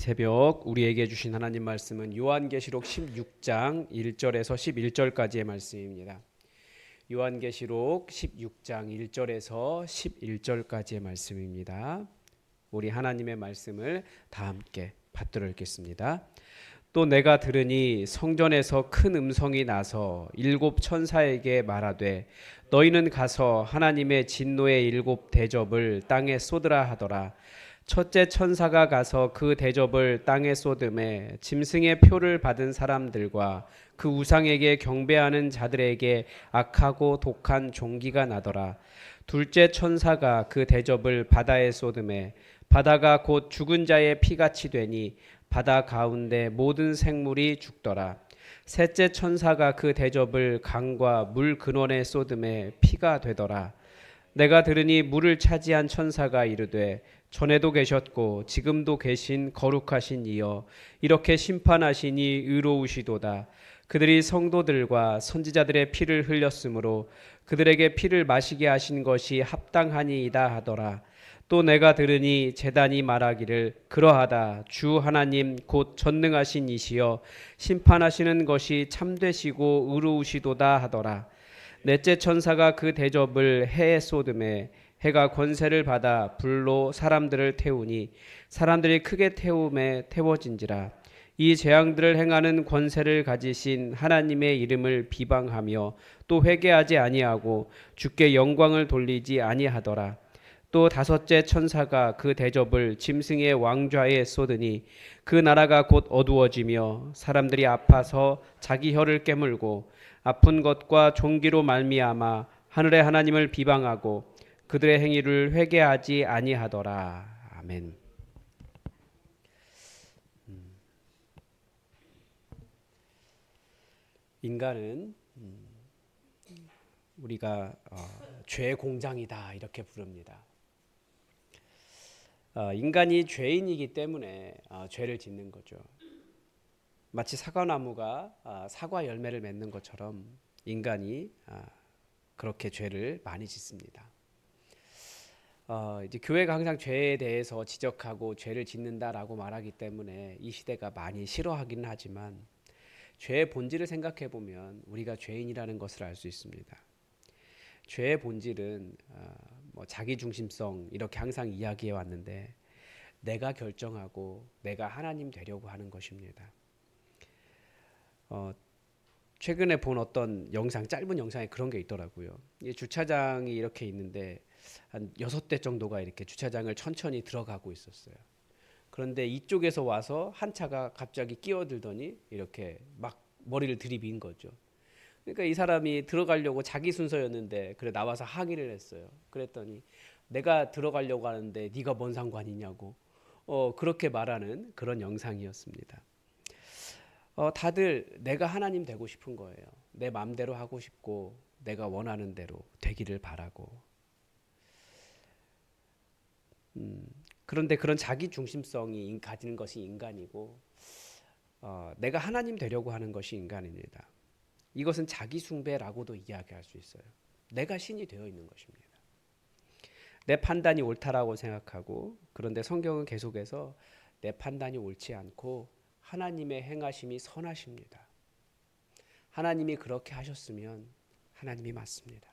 새벽 우리에게 주신 하나님 말씀은 요한계시록 16장 1절에서 11절까지의 말씀입니다. 요한계시록 16장 1절에서 11절까지의 말씀입니다. 우리 하나님의 말씀을 다 함께 받들어 읽겠습니다. 또 내가 들으니 성전에서 큰 음성이 나서 일곱 천사에게 말하되 너희는 가서 하나님의 진노의 일곱 대접을 땅에 쏟으라 하더라. 첫째 천사가 가서 그 대접을 땅에 쏟음에 짐승의 표를 받은 사람들과 그 우상에게 경배하는 자들에게 악하고 독한 종기가 나더라. 둘째 천사가 그 대접을 바다에 쏟음에 바다가 곧 죽은 자의 피같이 되니 바다 가운데 모든 생물이 죽더라. 셋째 천사가 그 대접을 강과 물 근원에 쏟음에 피가 되더라. 내가 들으니 물을 차지한 천사가 이르되 전에도 계셨고 지금도 계신 거룩하신 이여 이렇게 심판하시니 의로우시도다. 그들이 성도들과 선지자들의 피를 흘렸으므로 그들에게 피를 마시게 하신 것이 합당하니이다 하더라. 또 내가 들으니 제단이 말하기를 그러하다. 주 하나님 곧 전능하신 이시여 심판하시는 것이 참되시고 의로우시도다 하더라. 넷째 천사가 그 대접을 해에 쏟음에 해가 권세를 받아 불로 사람들을 태우니 사람들이 크게 태움에 태워진지라. 이 재앙들을 행하는 권세를 가지신 하나님의 이름을 비방하며 또 회개하지 아니하고 주께 영광을 돌리지 아니하더라. 또 다섯째 천사가 그 대접을 짐승의 왕좌에 쏟으니 그 나라가 곧 어두워지며 사람들이 아파서 자기 혀를 깨물고 아픈 것과 종기로 말미암아 하늘의 하나님을 비방하고 그들의 행위를 회개하지 아니하더라. 아멘. 인간은 우리가 죄의 공장이다 이렇게 부릅니다. 인간이 죄인이기 때문에 죄를 짓는 거죠. 마치 사과나무가 사과 열매를 맺는 것처럼 인간이 그렇게 죄를 많이 짓습니다. 이제 교회가 항상 죄에 대해서 지적하고 죄를 짓는다라고 말하기 때문에 이 시대가 많이 싫어하기는 하지만 죄의 본질을 생각해 보면 우리가 죄인이라는 것을 알 수 있습니다. 죄의 본질은 뭐 자기 중심성 이렇게 항상 이야기해 왔는데 내가 결정하고 내가 하나님 되려고 하는 것입니다. 최근에 본 어떤 영상, 짧은 영상에 그런 게 있더라고요. 이 주차장이 이렇게 있는데 한 6대 정도가 이렇게 주차장을 천천히 들어가고 있었어요. 그런데 이쪽에서 와서 한 차가 갑자기 끼어들더니 이렇게 막 머리를 들이민 거죠. 그러니까 이 사람이 들어가려고 자기 순서였는데 그래 나와서 항의를 했어요. 그랬더니 내가 들어가려고 하는데 네가 뭔 상관이냐고 그렇게 말하는 그런 영상이었습니다. 다들 내가 하나님 되고 싶은 거예요. 내 마음대로 하고 싶고 내가 원하는 대로 되기를 바라고. 그런데 그런 자기 중심성이 가지는 것이 인간이고 내가 하나님 되려고 하는 것이 인간입니다. 이것은 자기 숭배라고도 이야기할 수 있어요. 내가 신이 되어 있는 것입니다. 내 판단이 옳다라고 생각하고 그런데 성경은 계속해서 내 판단이 옳지 않고 하나님의 행하심이 선하십니다. 하나님이 그렇게 하셨으면 하나님이 맞습니다.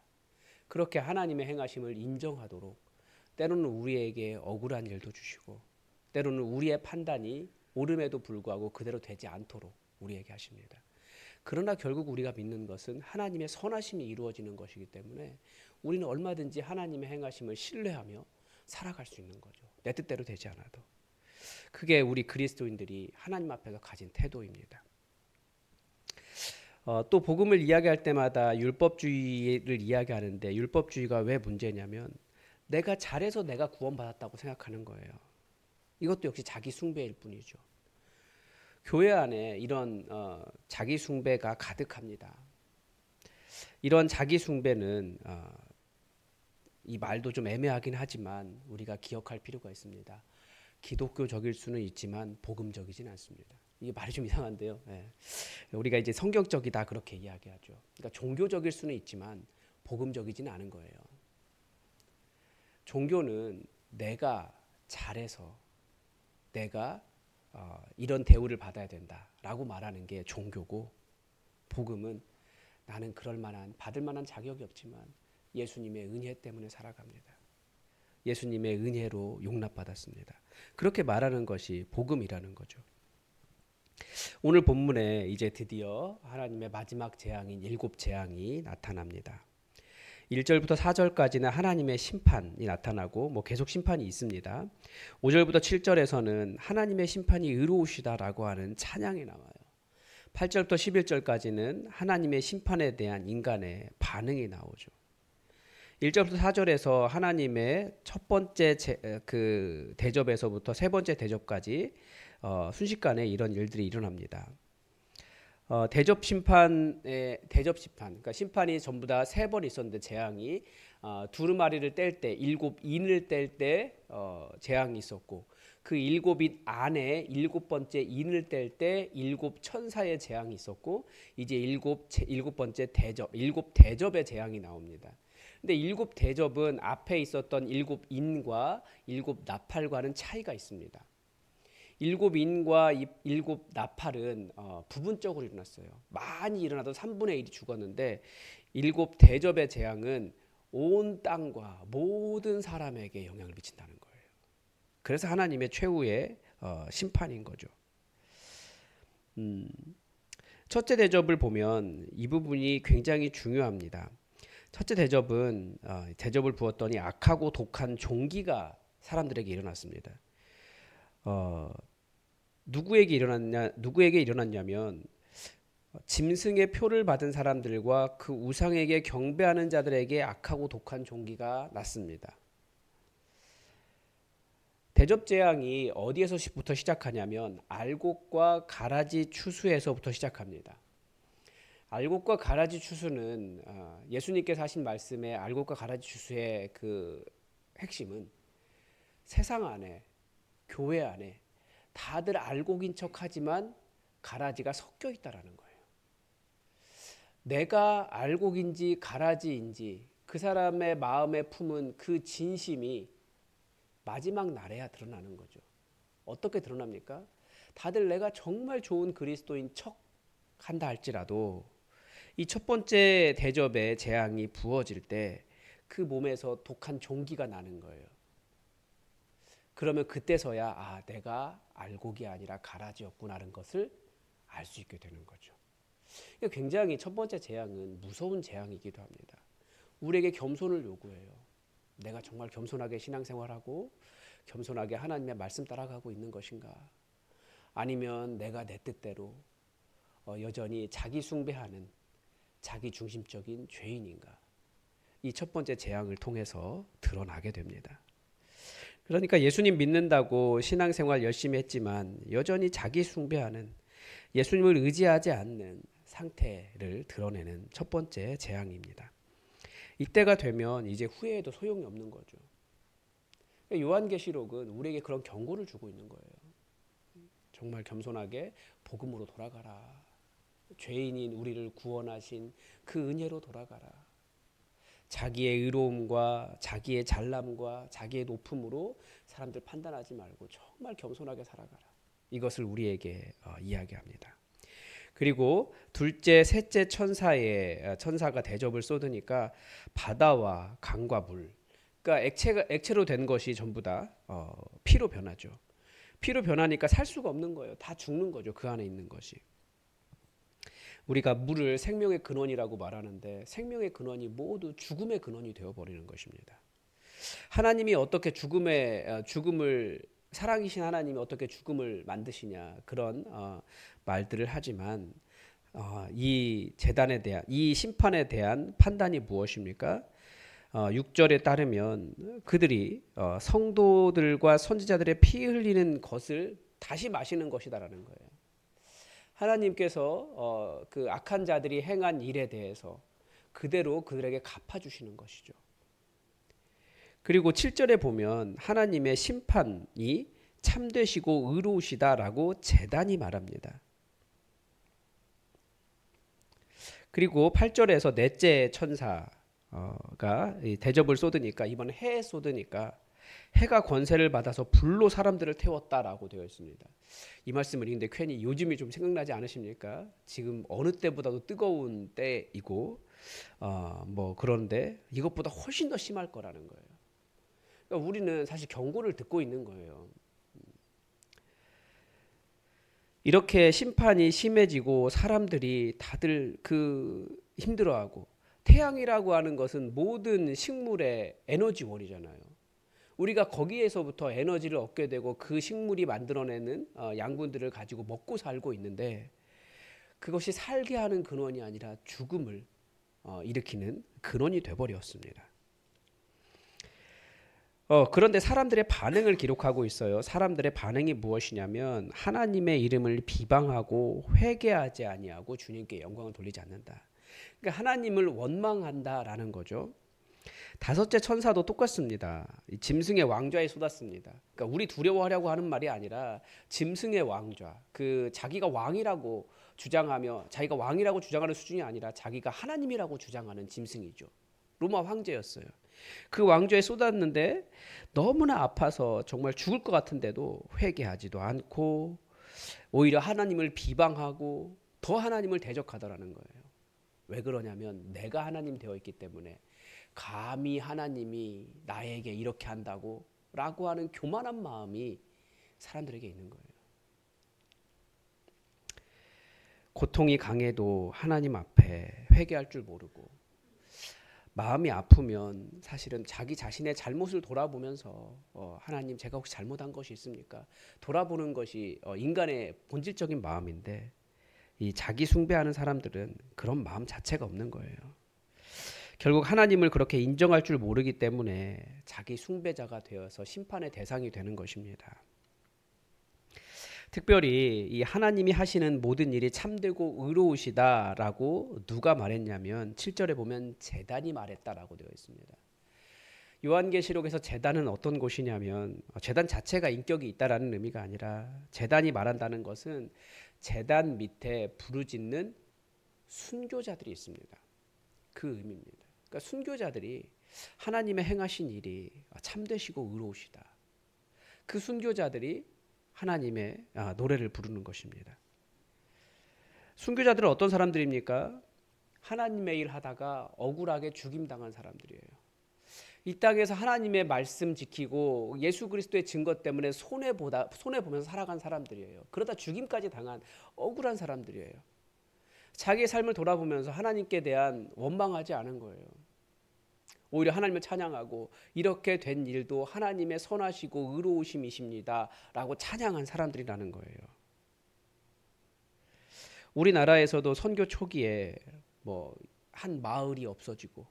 그렇게 하나님의 행하심을 인정하도록 때로는 우리에게 억울한 일도 주시고 때로는 우리의 판단이 옳음에도 불구하고 그대로 되지 않도록 우리에게 하십니다. 그러나 결국 우리가 믿는 것은 하나님의 선하심이 이루어지는 것이기 때문에 우리는 얼마든지 하나님의 행하심을 신뢰하며 살아갈 수 있는 거죠. 내 뜻대로 되지 않아도. 그게 우리 그리스도인들이 하나님 앞에서 가진 태도입니다. 또 복음을 이야기할 때마다 율법주의를 이야기하는데 율법주의가 왜 문제냐면 내가 잘해서 내가 구원받았다고 생각하는 거예요. 이것도 역시 자기 숭배일 뿐이죠. 교회 안에 이런 자기 숭배가 가득합니다. 이런 자기 숭배는 이 말도 좀 애매하긴 하지만 우리가 기억할 필요가 있습니다. 기독교적일 수는 있지만 복음적이진 않습니다. 이게 말이 좀 이상한데요. 네. 우리가 이제 성경적이다 그렇게 이야기하죠. 그러니까 종교적일 수는 있지만 복음적이진 않은 거예요. 종교는 내가 잘해서 내가 이런 대우를 받아야 된다라고 말하는 게 종교고, 복음은 나는 그럴 만한 받을 만한 자격이 없지만 예수님의 은혜 때문에 살아갑니다. 예수님의 은혜로 용납받았습니다. 그렇게 말하는 것이 복음이라는 거죠. 오늘 본문에 이제 드디어 하나님의 마지막 재앙인 7재앙이 나타납니다. 1절부터 4절까지는 하나님의 심판이 나타나고 계속 심판이 있습니다. 5절부터 7절에서는 하나님의 심판이 의로우시다라고 하는 찬양이 나와요. 8절부터 11절까지는 하나님의 심판에 대한 인간의 반응이 나오죠. 1절부터 4절에서 하나님의 첫 번째 대접에서부터 세 번째 대접까지 순식간에 이런 일들이 일어납니다. 대접 심판, 그러니까 심판이 전부 다 3번 있었는데 재앙이 두루마리를 뗄 때, 7인을 뗄 때 재앙이 있었고, 그 7인 안에 7번째 인을 뗄 때 7천사의 재앙이 있었고, 이제 7번째 대접, 7대접의 재앙이 나옵니다. 근데 7대접은 앞에 있었던 7인과 7나팔과는 차이가 있습니다. 7인과 7나팔은 부분적으로 일어났어요. 많이 일어나도 3분의 1이 죽었는데 7대접의 재앙은 온 땅과 모든 사람에게 영향을 미친다는 거예요. 그래서 하나님의 최후의 심판인 거죠. 첫째 대접을 보면 이 부분이 굉장히 중요합니다. 첫째 대접은 대접을 부었더니 악하고 독한 종기가 사람들에게 일어났습니다. 누구에게 일어났냐면 짐승의 표를 받은 사람들과 그 우상에게 경배하는 자들에게 악하고 독한 종기가 났습니다. 대접 재앙이 어디에서부터 시작하냐면 알곡과 가라지 추수에서부터 시작합니다. 알곡과 가라지 추수는 예수님께서 하신 말씀의 알곡과 가라지 추수의 그 핵심은 세상 안에, 교회 안에 다들 알곡인 척하지만 가라지가 섞여 있다라는 거예요. 내가 알곡인지 가라지인지 그 사람의 마음에 품은 그 진심이 마지막 날에야 드러나는 거죠. 어떻게 드러납니까? 다들 내가 정말 좋은 그리스도인 척 한다 할지라도 이 첫 번째 대접의 재앙이 부어질 때 그 몸에서 독한 종기가 나는 거예요. 그러면 그때서야 내가 알곡이 아니라 가라지였구나라는 것을 알 수 있게 되는 거죠. 굉장히 첫 번째 재앙은 무서운 재앙이기도 합니다. 우리에게 겸손을 요구해요. 내가 정말 겸손하게 신앙생활하고 겸손하게 하나님의 말씀 따라가고 있는 것인가? 아니면 내가 내 뜻대로 여전히 자기 숭배하는 자기 중심적인 죄인인가? 이 첫 번째 재앙을 통해서 드러나게 됩니다. 그러니까 예수님 믿는다고 신앙생활 열심히 했지만 여전히 자기 숭배하는, 예수님을 의지하지 않는 상태를 드러내는 첫 번째 재앙입니다. 이때가 되면 이제 후회해도 소용이 없는 거죠. 요한계시록은 우리에게 그런 경고를 주고 있는 거예요. 정말 겸손하게 복음으로 돌아가라. 죄인인 우리를 구원하신 그 은혜로 돌아가라. 자기의 의로움과 자기의 잘남과 자기의 높음으로 사람들 판단하지 말고 정말 겸손하게 살아가라. 이것을 우리에게 이야기합니다. 그리고 둘째, 셋째 천사가 대접을 쏟으니까 바다와 강과 물, 그러니까 액체로 된 것이 전부 다 피로 변하죠. 피로 변하니까 살 수가 없는 거예요. 다 죽는 거죠. 그 안에 있는 것이. 우리가 물을 생명의 근원이라고 말하는데 생명의 근원이 모두 죽음의 근원이 되어버리는 것입니다. 하나님이 어떻게 죽음을 사랑이신 하나님이 어떻게 죽음을 만드시냐 그런 말들을 하지만 이 재단에 대한 이 심판에 대한 판단이 무엇입니까? 6절에 따르면 그들이 성도들과 선지자들의 피 흘리는 것을 다시 마시는 것이다라는 거예요. 하나님께서 그 악한 자들이 행한 일에 대해서 그대로 그들에게 갚아주시는 것이죠. 그리고 7절에 보면 하나님의 심판이 참되시고 의로우시다라고 재단이 말합니다. 그리고 8절에서 넷째 천사가 대접을 쏟으니까 이번에 해에 쏟으니까 해가 권세를 받아서 불로 사람들을 태웠다라고 되어 있습니다. 이 말씀을 읽는데 괜히 요즘이 좀 생각나지 않으십니까? 지금 어느 때보다도 뜨거운 때이고 뭐 그런데 이것보다 훨씬 더 심할 거라는 거예요. 그러니까 우리는 사실 경고를 듣고 있는 거예요. 이렇게 심판이 심해지고 사람들이 다들 힘들어하고, 태양이라고 하는 것은 모든 식물의 에너지원이잖아요. 우리가 거기에서부터 에너지를 얻게 되고 그 식물이 만들어내는 양분들을 가지고 먹고 살고 있는데, 그것이 살게 하는 근원이 아니라 죽음을 일으키는 근원이 되어버렸습니다. 그런데 사람들의 반응을 기록하고 있어요. 사람들의 반응이 무엇이냐면 하나님의 이름을 비방하고 회개하지 아니하고 주님께 영광을 돌리지 않는다. 그러니까 하나님을 원망한다라는 거죠. 다섯째 천사도 똑같습니다. 짐승의 왕좌에 쏟았습니다. 그러니까 우리 두려워하려고 하는 말이 아니라 짐승의 왕좌, 자기가 왕이라고 주장하며 자기가 왕이라고 주장하는 수준이 아니라 자기가 하나님이라고 주장하는 짐승이죠. 로마 황제였어요. 그 왕좌에 쏟았는데 너무나 아파서 정말 죽을 것 같은데도 회개하지도 않고 오히려 하나님을 비방하고 더 하나님을 대적하더라는 거예요. 왜 그러냐면 내가 하나님 되어 있기 때문에, 감히 하나님이 나에게 이렇게 한다고 라고 하는 교만한 마음이 사람들에게 있는 거예요. 고통이 강해도 하나님 앞에 회개할 줄 모르고, 마음이 아프면 사실은 자기 자신의 잘못을 돌아보면서 하나님 제가 혹시 잘못한 것이 있습니까? 돌아보는 것이 인간의 본질적인 마음인데, 이 자기 숭배하는 사람들은 그런 마음 자체가 없는 거예요. 결국 하나님을 그렇게 인정할 줄 모르기 때문에 자기 숭배자가 되어서 심판의 대상이 되는 것입니다. 특별히 이 하나님이 하시는 모든 일이 참되고 의로우시다라고 누가 말했냐면 7절에 보면 제단이 말했다라고 되어 있습니다. 요한계시록에서 제단은 어떤 곳이냐면, 제단 자체가 인격이 있다라는 의미가 아니라 제단이 말한다는 것은 제단 밑에 부르짖는 순교자들이 있습니다. 그 의미입니다. 그러니까 순교자들이 하나님의 행하신 일이 참되시고 의로우시다. 그 순교자들이 하나님의 노래를 부르는 것입니다. 순교자들은 어떤 사람들입니까? 하나님의 일 하다가 억울하게 죽임당한 사람들이에요. 이 땅에서 하나님의 말씀 지키고 예수 그리스도의 증거 때문에 손해보면서 살아간 사람들이에요. 그러다 죽임까지 당한 억울한 사람들이에요. 자기의 삶을 돌아보면서 하나님께 대한 원망하지 않은 거예요. 오히려 하나님을 찬양하고 이렇게 된 일도 하나님의 선하시고 의로우심이십니다 라고 찬양한 사람들이라는 거예요. 우리나라에서도 선교 초기에 한 마을이 없어지고,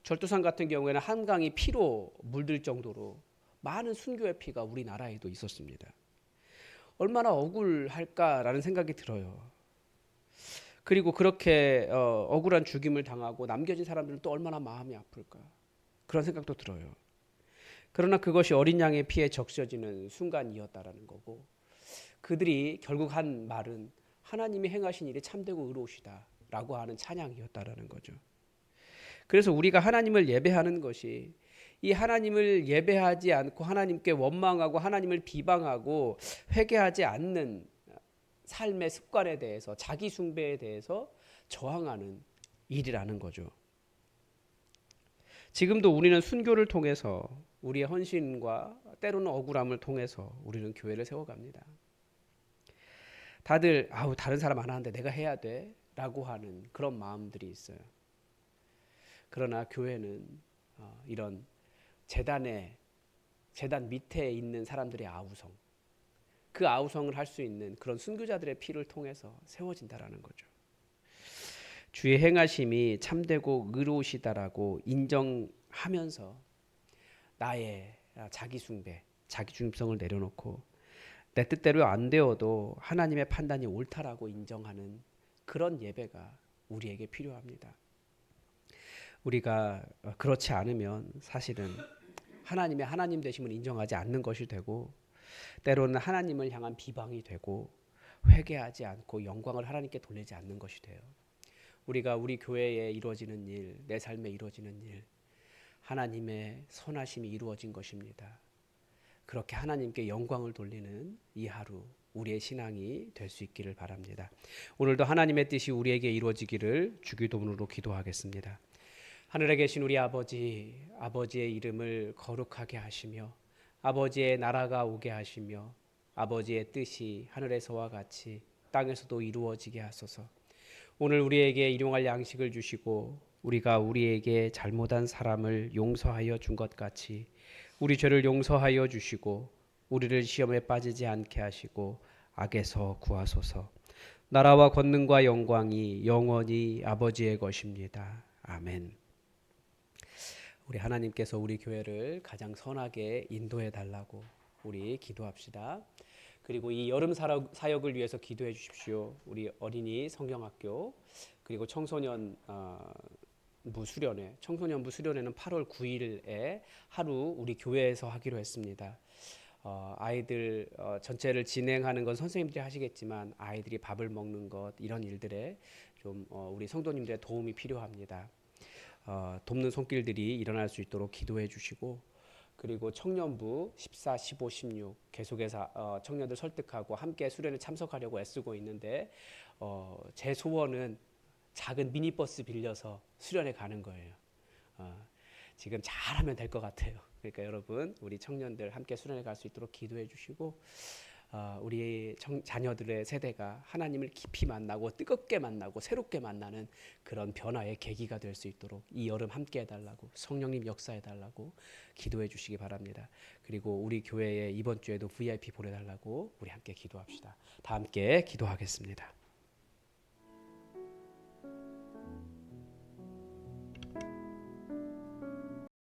절두산 같은 경우에는 한강이 피로 물들 정도로 많은 순교의 피가 우리나라에도 있었습니다. 얼마나 억울할까라는 생각이 들어요. 그리고 그렇게 억울한 죽임을 당하고 남겨진 사람들은 또 얼마나 마음이 아플까, 그런 생각도 들어요. 그러나 그것이 어린 양의 피에 적셔지는 순간이었다라는 거고, 그들이 결국 한 말은 하나님이 행하신 일이 참되고 의로우시다라고 하는 찬양이었다라는 거죠. 그래서 우리가 하나님을 예배하는 것이, 이 하나님을 예배하지 않고 하나님께 원망하고 하나님을 비방하고 회개하지 않는 삶의 습관에 대해서, 자기 숭배에 대해서 저항하는 일이라는 거죠. 지금도 우리는 순교를 통해서 우리의 헌신과 때로는 억울함을 통해서 우리는 교회를 세워갑니다. 다들 다른 사람 안 하는데 내가 해야 돼 라고 하는 그런 마음들이 있어요. 그러나 교회는 이런 제단 밑에 있는 사람들의 아우성, 그 아우성을 할 수 있는 그런 순교자들의 피를 통해서 세워진다라는 거죠. 주의 행하심이 참되고 의로우시다라고 인정하면서 나의 자기 숭배, 자기 중심성을 내려놓고 내 뜻대로 안 되어도 하나님의 판단이 옳다라고 인정하는 그런 예배가 우리에게 필요합니다. 우리가 그렇지 않으면 사실은 하나님의 하나님 되심을 인정하지 않는 것이 되고, 때로는 하나님을 향한 비방이 되고, 회개하지 않고 영광을 하나님께 돌리지 않는 것이 돼요. 우리가 우리 교회에 이루어지는 일, 내 삶에 이루어지는 일, 하나님의 선하심이 이루어진 것입니다. 그렇게 하나님께 영광을 돌리는 이 하루 우리의 신앙이 될 수 있기를 바랍니다. 오늘도 하나님의 뜻이 우리에게 이루어지기를 주기도문으로 기도하겠습니다. 하늘에 계신 우리 아버지, 아버지의 이름을 거룩하게 하시며 아버지의 나라가 오게 하시며 아버지의 뜻이 하늘에서와 같이 땅에서도 이루어지게 하소서. 오늘 우리에게 일용할 양식을 주시고 우리가 우리에게 잘못한 사람을 용서하여 준 것 같이 우리 죄를 용서하여 주시고 우리를 시험에 빠지지 않게 하시고 악에서 구하소서. 나라와 권능과 영광이 영원히 아버지의 것입니다. 아멘. 우리 하나님께서 우리 교회를 가장 선하게 인도해 달라고 우리 기도합시다. 그리고 이 여름 사역을 위해서 기도해 주십시오. 우리 어린이 성경학교 그리고 청소년부 수련회는 8월 9일에 하루 우리 교회에서 하기로 했습니다. 아이들 전체를 진행하는 건 선생님들이 하시겠지만 아이들이 밥을 먹는 것 이런 일들에 좀 우리 성도님들의 도움이 필요합니다. 돕는 손길들이 일어날 수 있도록 기도해 주시고 그리고 청년부 14, 15, 16 계속해서 청년들 설득하고 함께 수련에 참석하려고 애쓰고 있는데 제 소원은 작은 미니버스 빌려서 수련에 가는 거예요. 지금 잘하면 될 것 같아요. 그러니까 여러분 우리 청년들 함께 수련에 갈 수 있도록 기도해 주시고 우리 자녀들의 세대가 하나님을 깊이 만나고 뜨겁게 만나고 새롭게 만나는 그런 변화의 계기가 될 수 있도록 이 여름 함께 해달라고 성령님 역사해달라고 기도해 주시기 바랍니다. 그리고 우리 교회에 이번 주에도 VIP 보내달라고 우리 함께 기도합시다. 다 함께 기도하겠습니다.